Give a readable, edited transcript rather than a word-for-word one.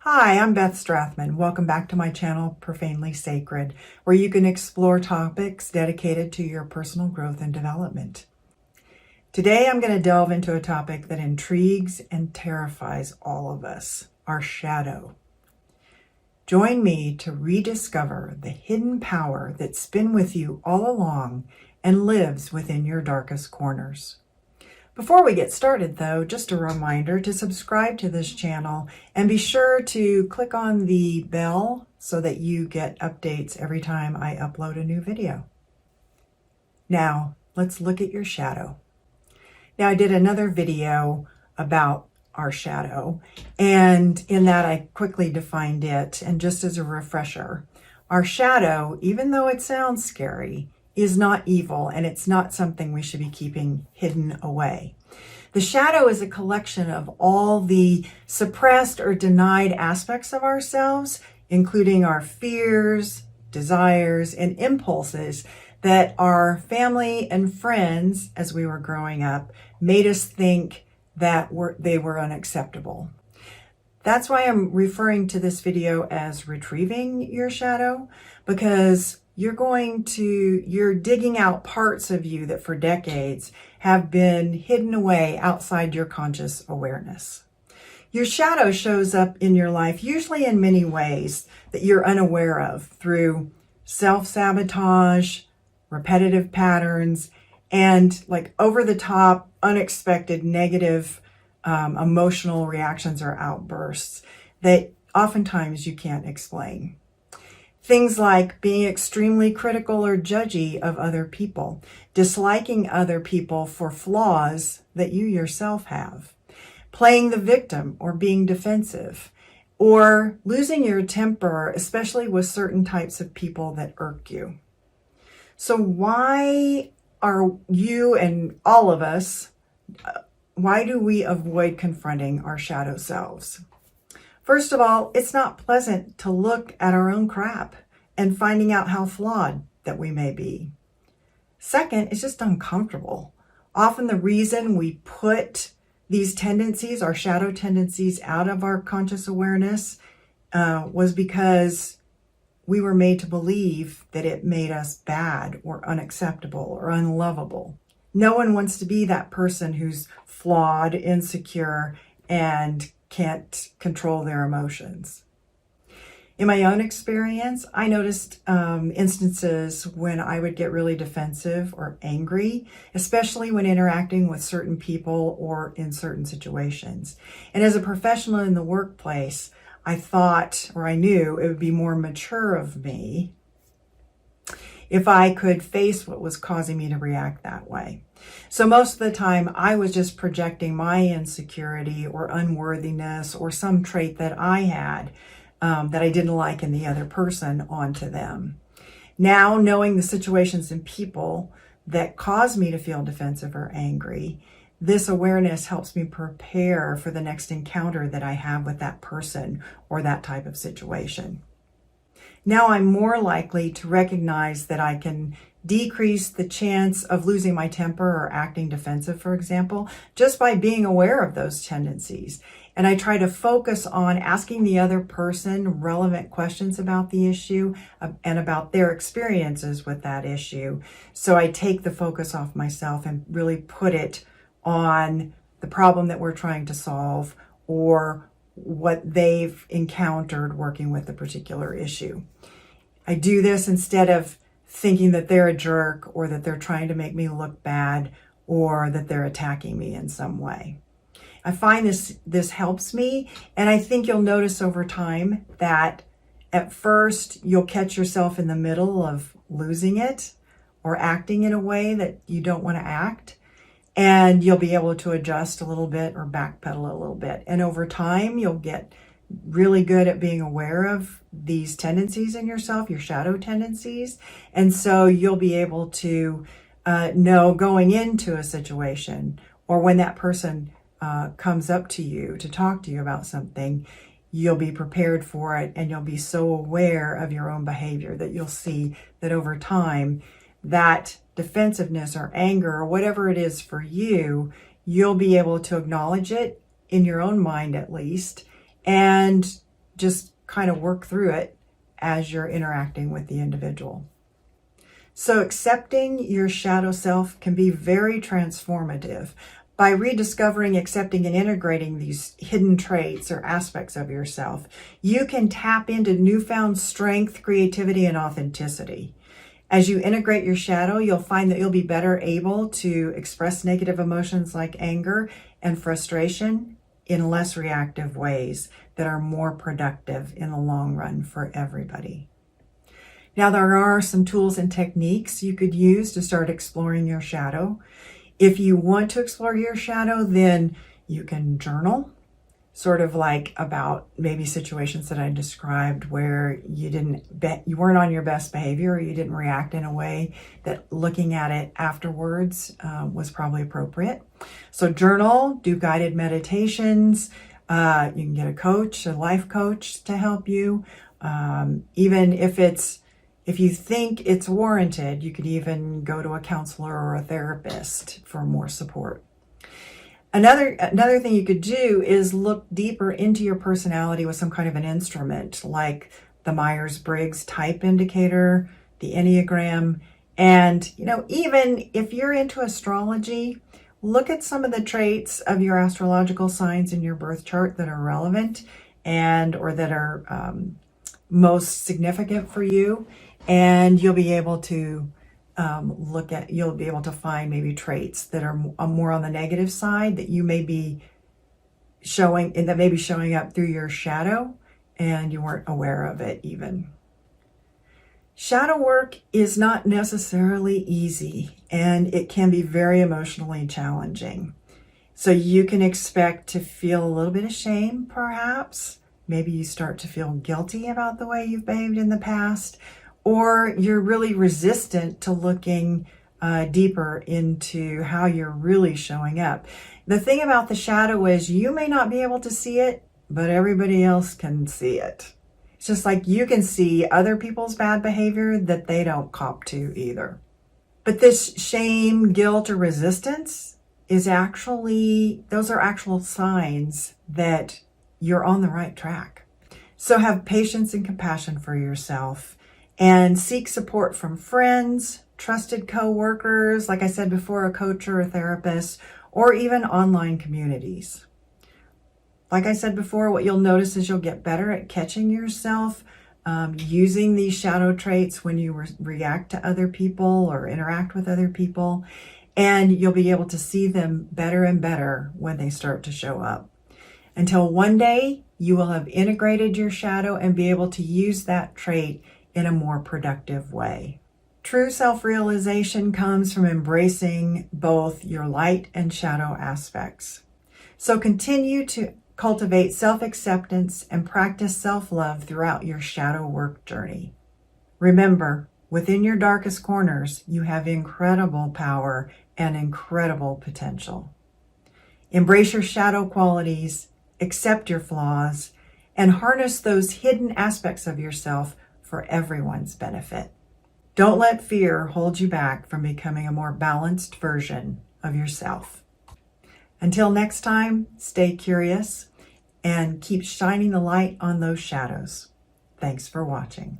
Hi, I'm Beth Strathman. Welcome back to my channel, Profanely Sacred, where you can explore topics dedicated to your personal growth and development. Today, I'm going to delve into a topic that intrigues and terrifies all of us, our shadow. Join me to rediscover the hidden power that's been with you all along and lives within your darkest corners. Before we get started though, just a reminder to subscribe to this channel and be sure to click on the bell so that you get updates every time I upload a new video. Now, let's look at your shadow. Now, I did another video about our shadow, and in that I quickly defined it. And just as a refresher, our shadow, even though it sounds scary, is not evil, and it's not something we should be keeping hidden away. The shadow is a collection of all the suppressed or denied aspects of ourselves, including our fears, desires, and impulses that our family and friends, as we were growing up, made us think that they were unacceptable. That's why I'm referring to this video as retrieving your shadow, because you're digging out parts of you that for decades have been hidden away outside your conscious awareness. Your shadow shows up in your life, usually in many ways that you're unaware of, through self-sabotage, repetitive patterns, and like over-the-top, unexpected, negative emotional reactions or outbursts that oftentimes you can't explain. Things like being extremely critical or judgy of other people, disliking other people for flaws that you yourself have, playing the victim or being defensive, or losing your temper, especially with certain types of people that irk you. So why are you and all of us, why do we avoid confronting our shadow selves? First of all, it's not pleasant to look at our own crap and finding out how flawed that we may be. Second, it's just uncomfortable. Often the reason we put these tendencies, our shadow tendencies, out of our conscious awareness was because we were made to believe that it made us bad or unacceptable or unlovable. No one wants to be that person who's flawed, insecure, and can't control their emotions. In my own experience, I noticed instances when I would get really defensive or angry, especially when interacting with certain people or in certain situations. And as a professional in the workplace, I thought, or I knew, it would be more mature of me if I could face what was causing me to react that way. So most of the time, I was just projecting my insecurity or unworthiness or some trait that I had that I didn't like in the other person onto them. Now, knowing the situations and people that cause me to feel defensive or angry, this awareness helps me prepare for the next encounter that I have with that person or that type of situation. Now I'm more likely to recognize that I can decrease the chance of losing my temper or acting defensive, for example, just by being aware of those tendencies. And I try to focus on asking the other person relevant questions about the issue and about their experiences with that issue. So I take the focus off myself and really put it on the problem that we're trying to solve or what they've encountered working with a particular issue. I do this instead of thinking that they're a jerk or that they're trying to make me look bad or that they're attacking me in some way. I find this helps me, and I think you'll notice over time that at first you'll catch yourself in the middle of losing it or acting in a way that you don't want to act. And you'll be able to adjust a little bit or backpedal a little bit. And over time, you'll get really good at being aware of these tendencies in yourself, your shadow tendencies. And so you'll be able to know going into a situation or when that person comes up to you to talk to you about something, you'll be prepared for it and you'll be so aware of your own behavior that you'll see that over time, that defensiveness or anger or whatever it is for you, you'll be able to acknowledge it in your own mind at least and just kind of work through it as you're interacting with the individual. So accepting your shadow self can be very transformative. By rediscovering, accepting, and integrating these hidden traits or aspects of yourself, you can tap into newfound strength, creativity, and authenticity. As you integrate your shadow, you'll find that you'll be better able to express negative emotions like anger and frustration in less reactive ways that are more productive in the long run for everybody. Now, there are some tools and techniques you could use to start exploring your shadow. If you want to explore your shadow, then you can journal, sort of like about maybe situations that I described where you weren't on your best behavior, or you didn't react in a way that looking at it afterwards was probably appropriate. So journal, do guided meditations. You can get a coach, a life coach to help you. Even if you think it's warranted, you could even go to a counselor or a therapist for more support. Another thing you could do is look deeper into your personality with some kind of an instrument, like the Myers-Briggs type indicator, the Enneagram, and even if you're into astrology, look at some of the traits of your astrological signs in your birth chart that are relevant or that are most significant for you, and you'll be able to you'll be able to find maybe traits that are more on the negative side that you may be showing up through your shadow and you weren't aware of it even. Shadow work is not necessarily easy, and it can be very emotionally challenging. So you can expect to feel a little bit of shame, perhaps. Maybe you start to feel guilty about the way you've behaved in the past, or you're really resistant to looking deeper into how you're really showing up. The thing about the shadow is you may not be able to see it, but everybody else can see it. It's just like you can see other people's bad behavior that they don't cop to either. But this shame, guilt, or resistance those are actual signs that you're on the right track. So have patience and compassion for yourself and seek support from friends, trusted co-workers, like I said before, a coach or a therapist, or even online communities. Like I said before, what you'll notice is you'll get better at catching yourself using these shadow traits when you react to other people or interact with other people, and you'll be able to see them better and better when they start to show up. Until one day you will have integrated your shadow and be able to use that trait in a more productive way. True self-realization comes from embracing both your light and shadow aspects. So continue to cultivate self-acceptance and practice self-love throughout your shadow work journey. Remember, within your darkest corners, you have incredible power and incredible potential. Embrace your shadow qualities, accept your flaws, and harness those hidden aspects of yourself for everyone's benefit. Don't let fear hold you back from becoming a more balanced version of yourself. Until next time, stay curious and keep shining the light on those shadows. Thanks for watching.